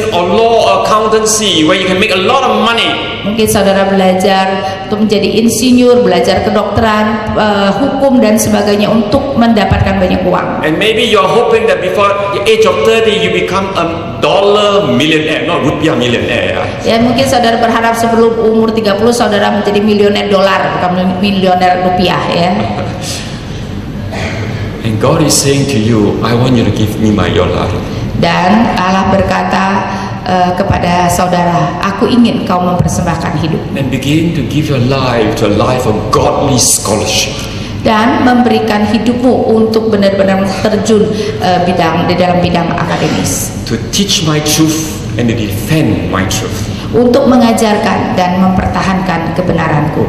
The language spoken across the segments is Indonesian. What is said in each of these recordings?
or law accountancy where you can make a lot of money. Mungkin saudara belajar untuk menjadi insinyur, belajar kedokteran, hukum dan sebagainya untuk mendapatkan banyak uang. And maybe you are hoping that before the age of 30 you become a dollar millionaire, not rupiah millionaire. Ya, mungkin saudara berharap sebelum umur 30 saudara menjadi milioner dolar, bukan milioner rupiah ya. And God is saying to you, I want you to give me your life. Dan Allah berkata kepada saudara, aku ingin kau mempersembahkan hidup. And begin to give your life to a life of godly scholarship. Dan memberikan hidupmu untuk benar-benar terjun di dalam bidang akademis. To teach my truth and to defend my truth. Untuk mengajarkan dan mempertahankan kebenaranku.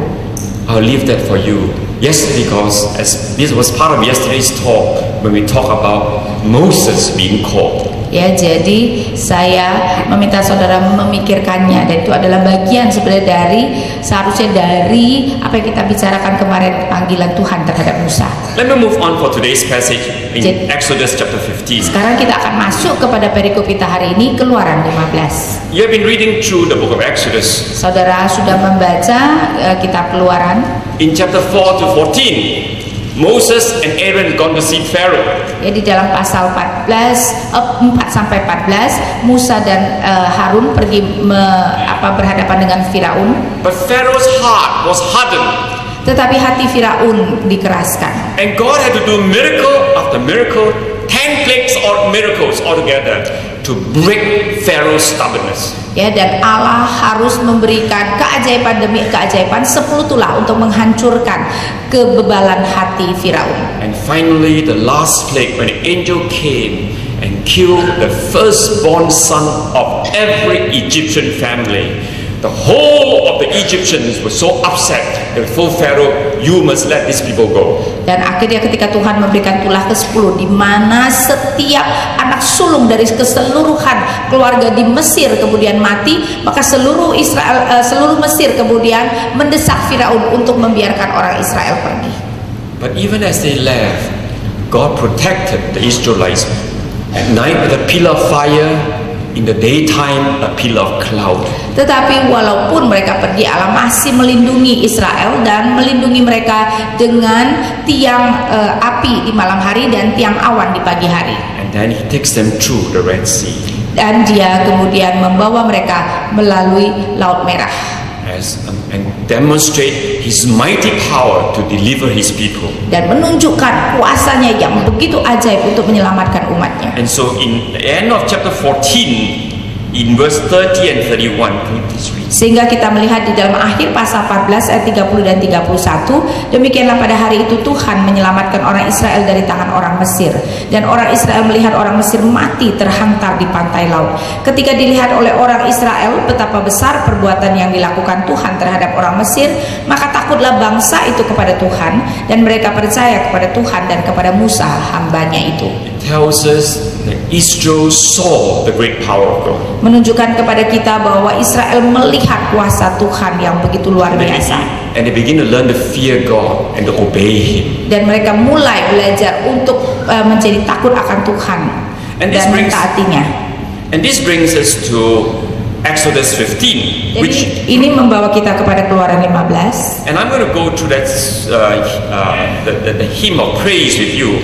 I'll leave that for you. Yes, because as this was part of yesterday's talk when we talk about Moses being called. Ya, jadi saya meminta saudara memikirkannya, dan itu adalah bagian sebenarnya seharusnya dari apa yang kita bicarakan kemarin, panggilan Tuhan terhadap Musa. Let me move on for today's passage in Exodus chapter 15. Sekarang kita akan masuk kepada perikop kita hari ini, Keluaran 15. You have been reading through the book of Exodus. Saudara sudah membaca kitab Keluaran. In chapter 4 to 14. Moses and Aaron gone to see Pharaoh. Ya, di dalam pasal 4 sampai 14, Musa dan Harun pergi berhadapan dengan Firaun. But Pharaoh's heart was hardened. Tetapi hati Firaun dikeraskan. And God had to do miracle after miracle, 10 plagues or miracles altogether to break Pharaoh's stubbornness. Ya, dan Allah harus memberikan keajaiban demi keajaiban 10 tulah untuk menghancurkan kebebalan hati Firaun. And finally the last plague, when the angel came and killed the firstborn son of every Egyptian family, the whole of the Egyptians were so upset that told Pharaoh, you must let these people go. Dan akhirnya ketika Tuhan memberikan tulah ke-10, di mana setiap anak sulung dari keseluruhan keluarga di Mesir kemudian mati, maka seluruh Mesir kemudian mendesak Firaun untuk membiarkan orang Israel pergi. But even as they left, God protected the Israelites. At night with a pillar of fire, in the daytime a pillar of cloud. Tetapi walaupun mereka pergi, Allah masih melindungi Israel dan melindungi mereka dengan tiang api di malam hari dan tiang awan di pagi hari. And then He takes them through the Red Sea. Dan Dia kemudian membawa mereka melalui Laut Merah. And demonstrate His mighty power to deliver His people. Dan menunjukkan kuasanya yang begitu ajaib untuk menyelamatkan umatnya. And so in the end of chapter 14, in verse 30 and 31, please read. Sehingga kita melihat di dalam akhir pasal 14 ayat 30 dan 31, demikianlah pada hari itu Tuhan menyelamatkan orang Israel dari tangan orang Mesir, dan orang Israel melihat orang Mesir mati terhantar di pantai laut. Ketika dilihat oleh orang Israel betapa besar perbuatan yang dilakukan Tuhan terhadap orang Mesir, maka takutlah bangsa itu kepada Tuhan, dan mereka percaya kepada Tuhan dan kepada Musa hambanya itu. It tells us that Israel saw the great power of God. Menunjukkan kepada kita bahwa Israel melihat kuasa Tuhan yang begitu luar biasa. And they begin to learn to fear God and to obey Him. Dan mereka mulai belajar untuk menjadi takut akan Tuhan dan mentaatinya. And this brings us to Exodus 15, which ini membawa kita kepada Keluaran 15. And I'm going to go through that the hymn of praise with you.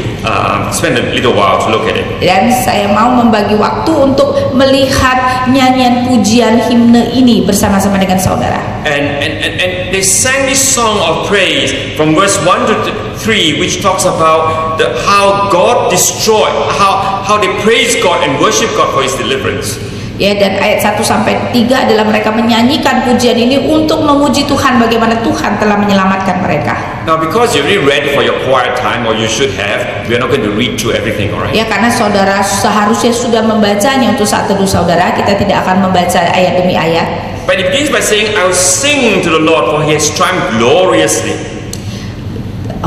Spend a little while to look at it. Dan saya mau membagi waktu untuk melihat nyanyian pujian himne ini bersama-sama dengan saudara. And they sang this song of praise from verse 1 to 3, which talks about how God destroyed, how they praise God and worship God for His deliverance. Ya, dan ayat 1 sampai 3 adalah mereka menyanyikan pujian ini untuk memuji Tuhan, bagaimana Tuhan telah menyelamatkan mereka. Now, because you already read for your quiet time, or you should have, we are not going to read through everything, alright? Ya, karena saudara seharusnya sudah membacanya untuk saat teduh saudara. Kita tidak akan membaca ayat demi ayat. But it begins by saying, I will sing to the Lord, for He has triumphed gloriously.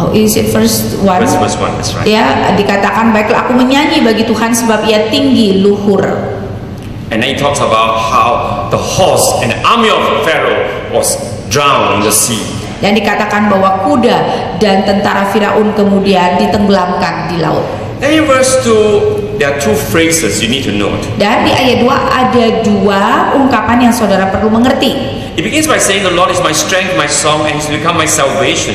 Oh, is it verse 1? Verse 1, that's right. Ya, dikatakan, baiklah aku menyanyi bagi Tuhan sebab Ia tinggi luhur. And then he talks about how the horse and the army of Pharaoh was drowned in the sea. Dan dikatakan bahwa kuda dan tentara Firaun kemudian ditenggelamkan di laut. Then in verse 2, there are two phrases you need to note. Dan di ayat 2 ada dua ungkapan yang saudara perlu mengerti. It begins by saying, "The Lord is my strength, my song, and He's become my salvation."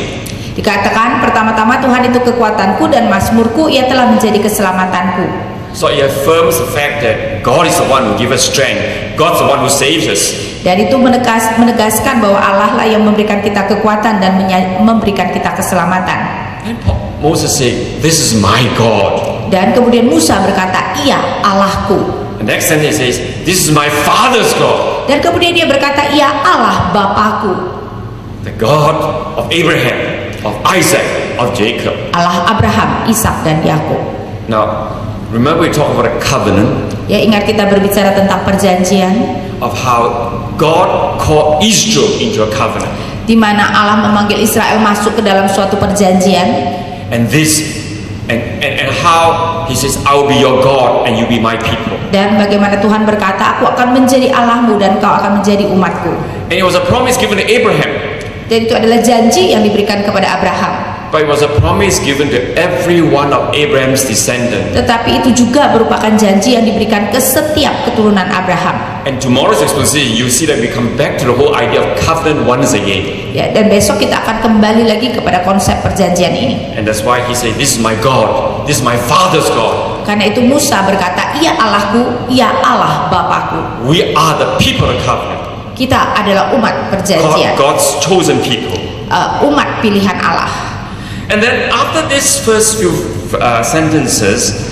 Dikatakan pertama-tama Tuhan itu kekuatanku dan mazmurku, Ia telah menjadi keselamatanku. So it affirms the fact that God is the one who gives us strength. God's the one who saves us. Dan itu menegaskan bahwa Allah lah yang memberikan kita kekuatan dan memberikan kita keselamatan. And Moses said, "This is my God." Dan kemudian Musa berkata, "Iya, Allahku." The next sentence says, "This is my father's God." Dan kemudian dia berkata, "Iya, Allah Bapakku." The God of Abraham, of Isaac, of Jacob. Allah Abraham, Ishak dan Yakub. Now, remember we talk about a covenant. Ya, ingat kita berbicara tentang perjanjian, Of how God called Israel into a covenant. di mana Allah memanggil Israel masuk ke dalam suatu perjanjian. And how He says, "I will be your God and you be my people." Dan bagaimana Tuhan berkata, "Aku akan menjadi Allahmu dan kau akan menjadi umatku." And it was a promise given to Abraham. Dan itu adalah janji yang diberikan kepada Abraham. But it was a promise given to every one of Abraham's descendants. Tetapi itu juga merupakan janji yang diberikan ke setiap keturunan Abraham. And tomorrow's exposition, you see that we come back to the whole idea of covenant once again. Ya, dan besok kita akan kembali lagi kepada konsep perjanjian ini. And that's why he said, "This is my God. This is my father's God." Karena itu Musa berkata, "Iya Allahku, iya Allah Bapakku." We are the people of covenant. Kita adalah umat perjanjian, God's chosen people. Umat pilihan Allah. And then after this first few sentences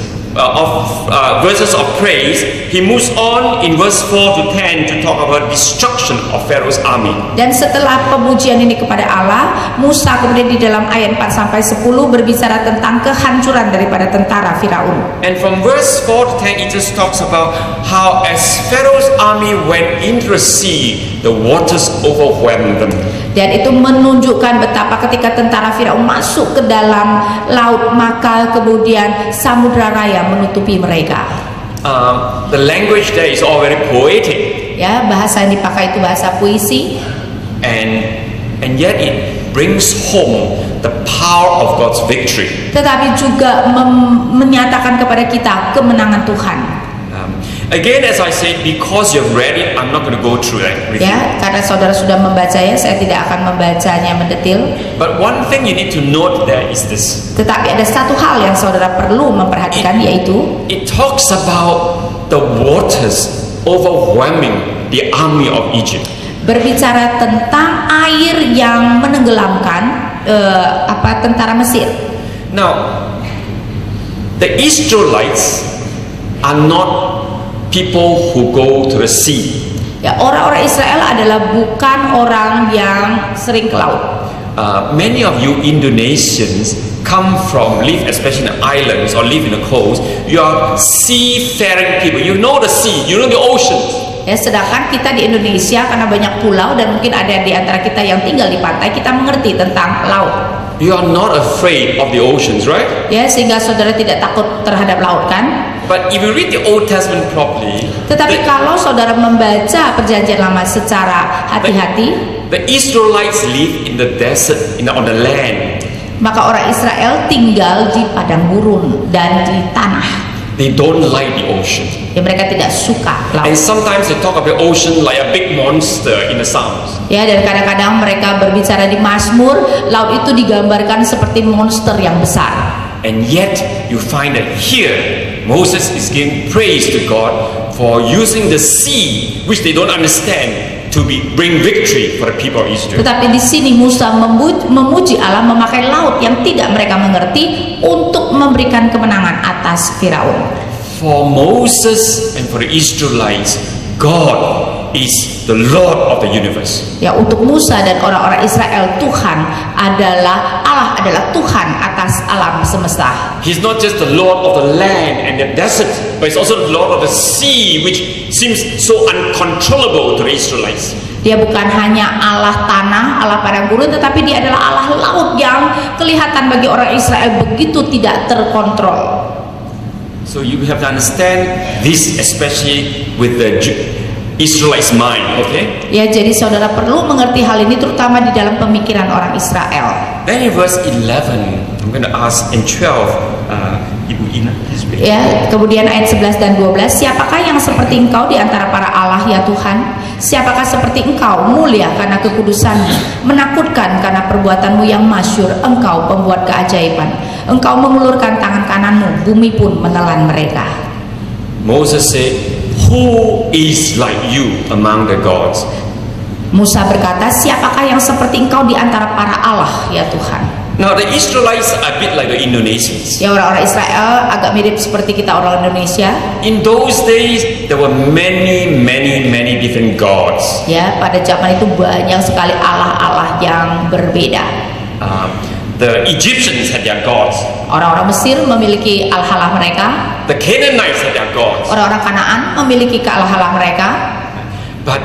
verses of praise, he moves on in verse 4 to 10 to talk about destruction of Pharaoh's army. Dan setelah pemujian ini kepada Allah, Musa kemudian di dalam ayat 4 sampai 10 berbicara tentang kehancuran daripada tentara Firaun. And from verse 4 to 10 it just talks about how as Pharaoh's army went into the sea, the waters overwhelmed them. Dan itu menunjukkan betapa ketika tentara Firaun masuk ke dalam laut, maka kemudian samudra raya menutupi mereka. The language there is all very poetic. Ya, bahasa yang dipakai itu bahasa puisi. And yet it brings home the power of God's victory. Tetapi juga menyatakan kepada kita kemenangan Tuhan. Again, as I said, because you've read it, I'm not going to go through that with you. Ya, karena saudara sudah membacanya, saya tidak akan membacanya mendetil. But one thing you need to note there is this. Tetapi ada satu hal yang saudara perlu memperhatikan, yaitu it talks about the waters overwhelming the army of Egypt. Berbicara tentang air yang menenggelamkan tentara Mesir. Now, the Israelites are not people who go to the sea. Ya, orang-orang Israel adalah bukan orang yang sering ke laut. Many of you Indonesians live especially in the islands or live in the coast. You are seafaring people. You know the sea, you know the ocean. Ya, sedangkan kita di Indonesia karena banyak pulau dan mungkin ada di antara kita yang tinggal di pantai, kita mengerti tentang laut. You are not afraid of the oceans, right? Ya, sehingga saudara tidak takut terhadap laut, kan? But if you read the Old Testament properly, tetapi kalau saudara membaca perjanjian lama secara hati-hati, the Israelites live in the desert, on the land. Maka orang Israel tinggal di padang gurun dan di tanah. They don't like the ocean. Ya, mereka tidak suka laut. And sometimes they talk of the ocean like a big monster in the Psalms. Ya, dan kadang-kadang mereka berbicara di Mazmur, laut itu digambarkan seperti monster yang besar. And yet you find that here Moses is giving praise to God for using the sea, which they don't understand, to bring victory for the people of Israel. Tetapi di sini Musa memuji Allah memakai laut yang tidak mereka mengerti untuk memberikan kemenangan atas Firaun. For Moses and for the Israelites, God is the Lord of the universe. Ya, untuk Musa dan orang-orang Israel, Allah adalah Tuhan atas alam semesta. He's not just the Lord of the land and the desert, but he's also the Lord of the sea, which seems so uncontrollable to the Israelites. Dia bukan hanya Allah tanah, Allah padang gurun, tetapi dia adalah Allah laut yang kelihatan bagi orang Israel begitu tidak terkontrol. So you have to understand this, especially with the Israelites' mind, okay? Ya, jadi saudara perlu mengerti hal ini terutama di dalam pemikiran orang Israel. Then in verse 11, I'm going to ask in 12, Ibu Ya, kemudian ayat 11 dan 12, siapakah yang seperti engkau di antara para Allah ya Tuhan? Siapakah seperti engkau, mulia karena kekudusanmu, menakutkan karena perbuatanmu yang masyhur, engkau pembuat keajaiban. Engkau mengulurkan tangan kananmu, bumi pun menelan mereka. Moses said, who is like you among the gods? Musa berkata, siapakah yang seperti engkau di antara para Allah ya Tuhan? Now the Israelites are a bit like the Indonesians. Ya, orang-orang Israel agak mirip seperti kita orang Indonesia. In those days there were many different gods. Ya, pada zaman itu banyak sekali Allah-Allah yang berbeda. The Egyptians had their gods. Orang-orang Mesir memiliki Allah-Allah mereka. The Canaanites had their gods. Orang-orang Kanaan memiliki Allah-Allah mereka. But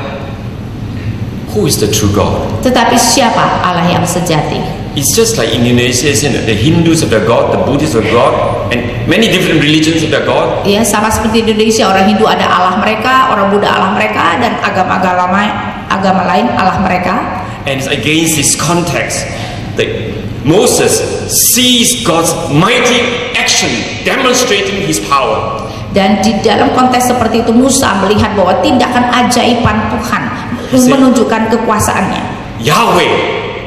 who is the true God? Tetapi siapa Allah yang sejati? It's just like Indonesia, isn't it? The Hindus have their God, the Buddhists have God, and many different religions have their God. Ya, sama seperti Indonesia, orang Hindu ada Allah mereka, orang Buddha Allah mereka, dan agama lain Allah mereka. And it's against this context that Moses sees God's mighty action demonstrating His power. Dan di dalam konteks seperti itu Musa melihat bahwa tindakan ajaiban Tuhan menunjukkan kekuasaannya. Yahweh,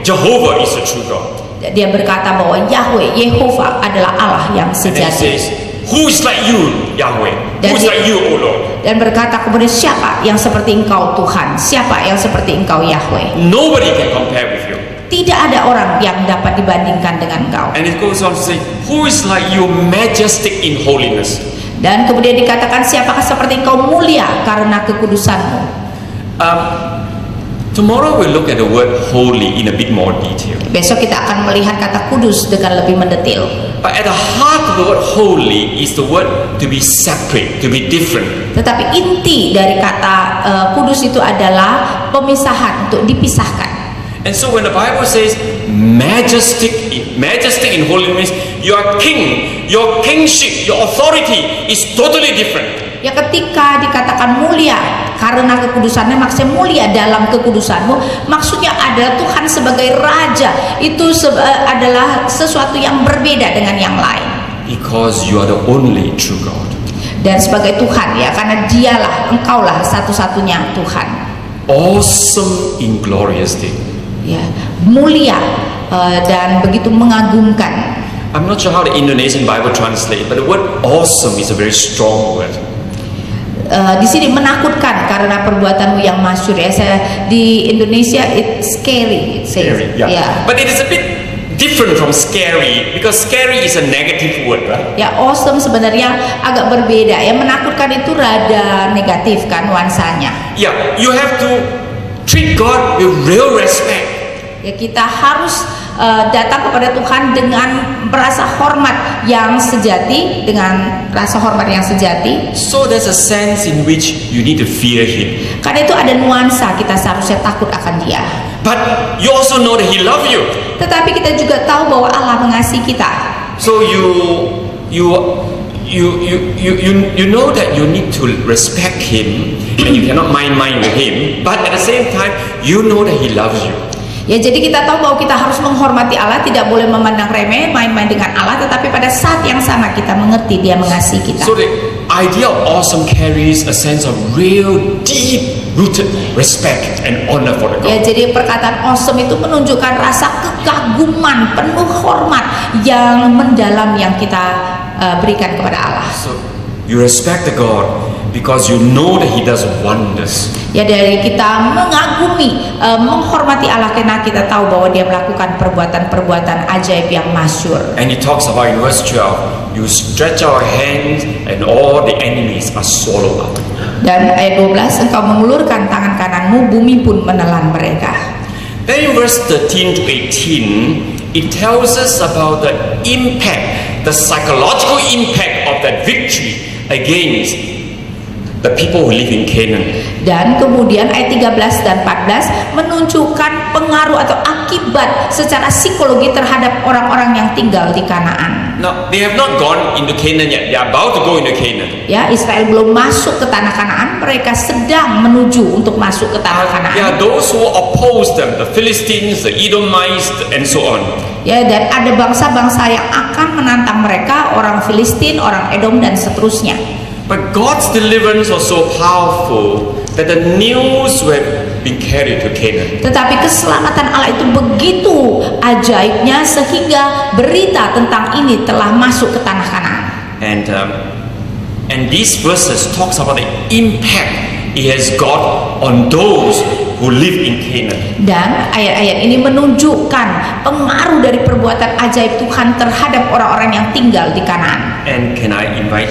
Jehovah is the true God. Dia berkata bahwa Yahweh, Yehova adalah Allah yang sejati. Who is like you, Yahweh? Who is like you, O Lord? Dan berkata kemudian, siapa yang seperti engkau Tuhan? Siapa yang seperti engkau Yahweh? Nobody can compare with you. Tidak ada orang yang dapat dibandingkan dengan engkau. And it goes on to say, who is like you, majestic in holiness? Dan kemudian dikatakan, siapakah seperti engkau mulia karena kekudusanmu? Tomorrow we'll look at the word holy in a bit more detail. Besok kita akan melihat kata kudus dengan lebih mendetil. But at the heart of the word holy is the word to be separate, to be different. Tetapi inti dari kata kudus itu adalah pemisahan, untuk dipisahkan. And so when the Bible says majestic in holiness, your king, your kingship, your authority is totally different. Ya, ketika dikatakan mulia karena kekudusannya, maksudnya mulia dalam kekudusanmu, maksudnya adalah Tuhan sebagai raja itu adalah sesuatu yang berbeda dengan yang lain. Because you are the only true God. Dan sebagai Tuhan, ya, karena dialah, engkaulah satu-satunya Tuhan. Awesome in glorious day. Ya, mulia dan begitu mengagumkan. I'm not sure how the Indonesian Bible translates, but the word awesome is a very strong word. Di sini menakutkan karena perbuatanmu yang masyhur, ya. Di Indonesia it's scary, it says. Scary, yeah. Yeah. But it is a bit different from scary, because scary is a negative word, right? Ya, awesome sebenarnya agak berbeda, ya. Menakutkan itu rada negatif kan nuansanya. Yeah, you have to treat God with real respect. Ya, kita harus datang kepada Tuhan dengan rasa hormat yang sejati, dengan rasa hormat yang sejati. So there's a sense in which you need to fear Him. Karena itu ada nuansa kita seharusnya takut akan Dia. But you also know that He loves you. Tetapi kita juga tahu bahwa Allah mengasihi kita. So you know that you need to respect Him, and you cannot mind with Him. But at the same time, you know that He loves you. Ya, jadi kita tahu bahwa kita harus menghormati Allah, tidak boleh memandang remeh, main-main dengan Allah, tetapi pada saat yang sama kita mengerti Dia mengasihi kita. So the idea of awesome carries a sense of real deep-rooted respect and honor for the God. Ya, jadi perkataan awesome itu menunjukkan rasa kekaguman, penuh hormat yang mendalam yang kita berikan kepada Allah. So you respect the God because you know that He does wonders. Ya, dari kita mengagumi, menghormati Allah karena kita tahu bahwa Dia melakukan perbuatan-perbuatan ajaib yang masyhur. And He talks about in verse 12, you stretch our hands and all the enemies are swallowed up. Dan ayat 12, engkau mengulurkan tangan kananmu, bumi pun menelan mereka. Then in verse 13 to 18, it tells us about the impact, the psychological impact of that victory against the people who live in Canaan. Dan kemudian ayat 13 dan 14 menunjukkan pengaruh atau akibat secara psikologi terhadap orang-orang yang tinggal di Kanaan. Now, they have not gone into Canaan yet. They are about to go into Canaan. Ya, Israel belum masuk ke tanah Kanaan, mereka sedang menuju untuk masuk ke tanah Kanaan. There are those who oppose them, the Philistines, the Edomites, and so on. Ya, dan ada bangsa-bangsa yang akan menantang mereka, orang Filistin, orang Edom, dan seterusnya. But God's deliverance was so powerful that the news were being carried to Canaan. Tetapi keselamatan Allah itu begitu ajaibnya sehingga berita tentang ini telah masuk ke tanah Kanaan. And these verses talks about the impact it has got on those who live in Canaan. Dan ayat-ayat ini menunjukkan pengaruh dari perbuatan ajaib Tuhan terhadap orang-orang yang tinggal di Kanaan. And can I invite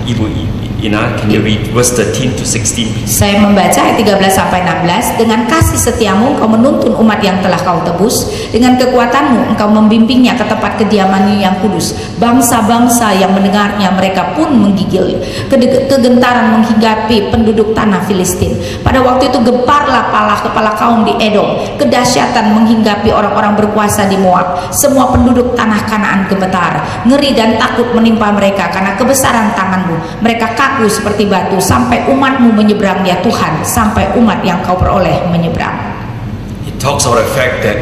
Ibu Ina, can you read verse 13 to 16? Saya membaca ayat 13 sampai 16. Dengan kasih setiamu engkau menuntun umat yang telah kau tebus, dengan kekuatanmu engkau membimbingnya ke tempat kediamannya yang kudus. Bangsa-bangsa yang mendengarnya mereka pun menggigil. Kegentaran menghinggapi penduduk tanah Filistin. Pada waktu itu gemparlah kepala kaum di Edom. Kedahsyatan menghinggapi orang-orang berkuasa di Moab. Semua penduduk tanah Kanaan gemetar. Ngeri dan takut menimpa mereka karena kebesaran tanganmu. Mereka kaku seperti batu sampai umatmu menyeberang, ya Tuhan, sampai umat yang kau peroleh menyeberang. It talks about the fact that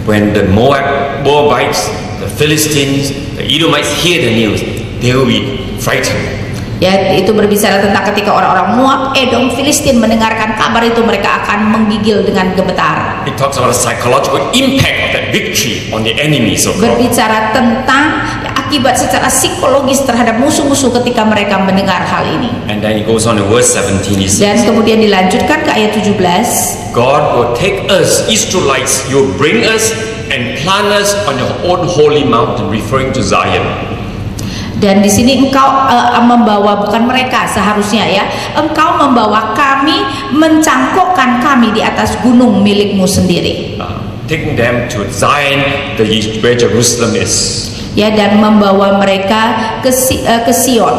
when the Moabites, the Philistines, the Edomites hear the news, they will be frightened. Ya, itu berbicara tentang ketika orang-orang Moab, Edom, Filistin mendengarkan kabar itu, mereka akan menggigil dengan gemetar. It talks about the psychological impact of that victory on the enemies of God. Berbicara tentang akibat secara psikologis terhadap musuh-musuh ketika mereka mendengar hal ini. And then it goes on to verse 17. He Dan says, kemudian dilanjutkan ke ayat 17. God will take us, Israelites, you will bring us and plant us on your own holy mountain, referring to Zion. Dan di sini engkau membawa, bukan mereka seharusnya ya, engkau membawa kami, mencangkokkan kami di atas gunung milikmu sendiri. Taking them to Zion, where Jerusalem is. Ya, dan membawa mereka ke Sion.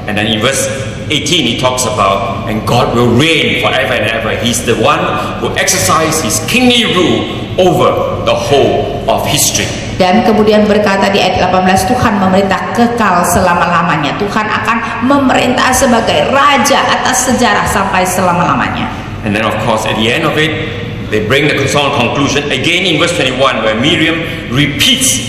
And then in verse 18 he talks about, and God will reign forever and ever. He's the one who exercises his kingly rule over the whole of history. Dan kemudian berkata di ayat 18, Tuhan memerintah kekal selama-lamanya. Tuhan akan memerintah sebagai raja atas sejarah sampai selama-lamanya. And then of course at the end of it, they bring the conclusion again in verse 21, where Miriam repeats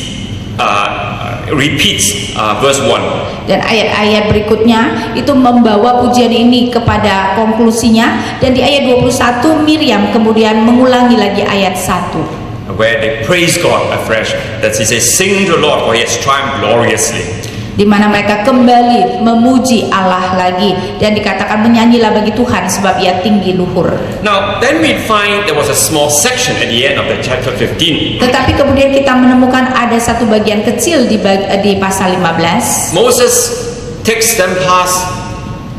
verse 1. Dan ayat-ayat berikutnya itu membawa pujian ini kepada konklusinya. Dan di ayat 21 Miriam kemudian mengulangi lagi ayat 1, where they praise God afresh. That he says, sing to the Lord, for he has triumphed gloriously. Di mana mereka kembali memuji Allah lagi, dan dikatakan menyanyilah bagi Tuhan sebab ia tinggi luhur. Now then we find there was a small section at the end of the chapter 15. Tetapi kemudian kita menemukan ada satu bagian kecil di pasal 15. Moses takes them past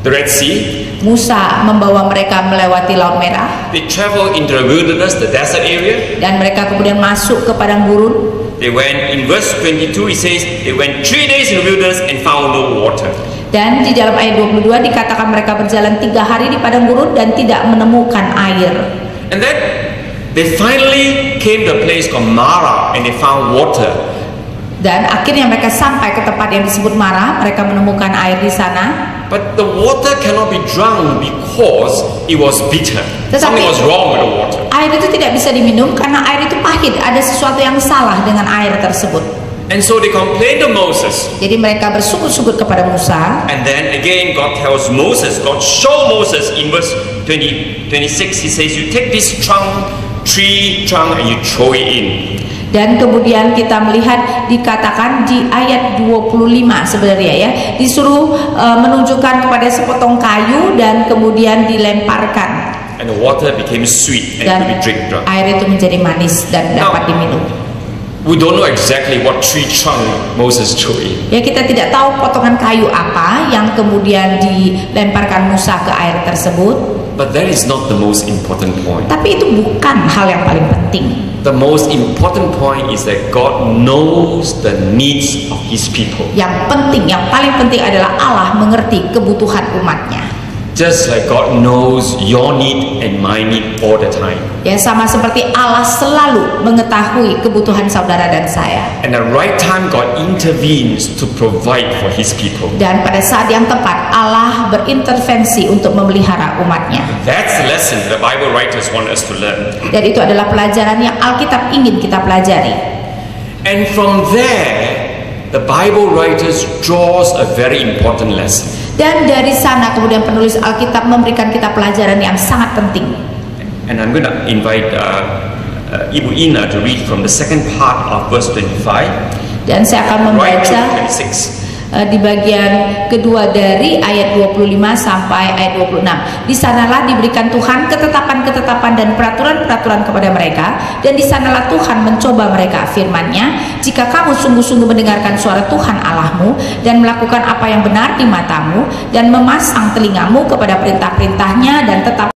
the Red Sea. Musa membawa mereka melewati Laut Merah. They travel into the wilderness, the desert area. Dan mereka kemudian masuk ke padang gurun. They went, in verse 22 he says, they went 3 days in the wilderness and found no water. Dan di dalam ayat 22 dikatakan mereka berjalan 3 hari di padang gurun dan tidak menemukan air. And then they finally came to a place called Marah and they found water. Dan akhirnya mereka sampai ke tempat yang disebut Marah, mereka menemukan air di sana. But the water cannot be drunk because it was bitter. Something was wrong with the water. Air itu tidak bisa diminum karena air itu pahit. Ada sesuatu yang salah dengan air tersebut. And so they complained to Moses. Jadi mereka bersukut-sukut kepada Musa. And then again God tells Moses, God show Moses in verse 26 he says, you take this tree trunk and you throw it in. Dan kemudian kita melihat dikatakan di ayat 25 sebenarnya ya, disuruh menunjukkan kepada sepotong kayu dan kemudian dilemparkan. And the water became sweet and Dan could be drunk. air itu menjadi manis dan dapat diminum. We don't know exactly what tree trunk Moses threw in. Ya, kita tidak tahu potongan kayu apa yang kemudian dilemparkan Musa ke air tersebut. But that is not the most important point. Tapi itu bukan hal yang paling penting. The most important point is that God knows the needs of his people. Yang penting, yang paling penting adalah Allah mengerti kebutuhan umatnya. Just like God knows your need and my need all the time. Ya, sama seperti Allah selalu mengetahui kebutuhan saudara dan saya. And at the right time, God intervenes to provide for His people. Dan pada saat yang tepat, Allah berintervensi untuk memelihara umatnya. That's the lesson the Bible writers want us to learn. Dan itu adalah pelajaran yang Alkitab ingin kita pelajari. And from there, the Bible writers draws a very important lesson. Dan dari sana kemudian penulis Alkitab memberikan kita pelajaran yang sangat penting. And I'm going to invite Ibu Ina to read from the second part of verse 25. Dan saya akan Right to membaca 26. di bagian kedua dari ayat 25 sampai ayat 26. Di sanalah diberikan Tuhan ketetapan-ketetapan dan peraturan-peraturan kepada mereka, dan di sanalah Tuhan mencoba mereka. Firman-Nya, jika kamu sungguh-sungguh mendengarkan suara Tuhan Allahmu dan melakukan apa yang benar di matamu dan memasang telingamu kepada perintah-perintahnya dan tetap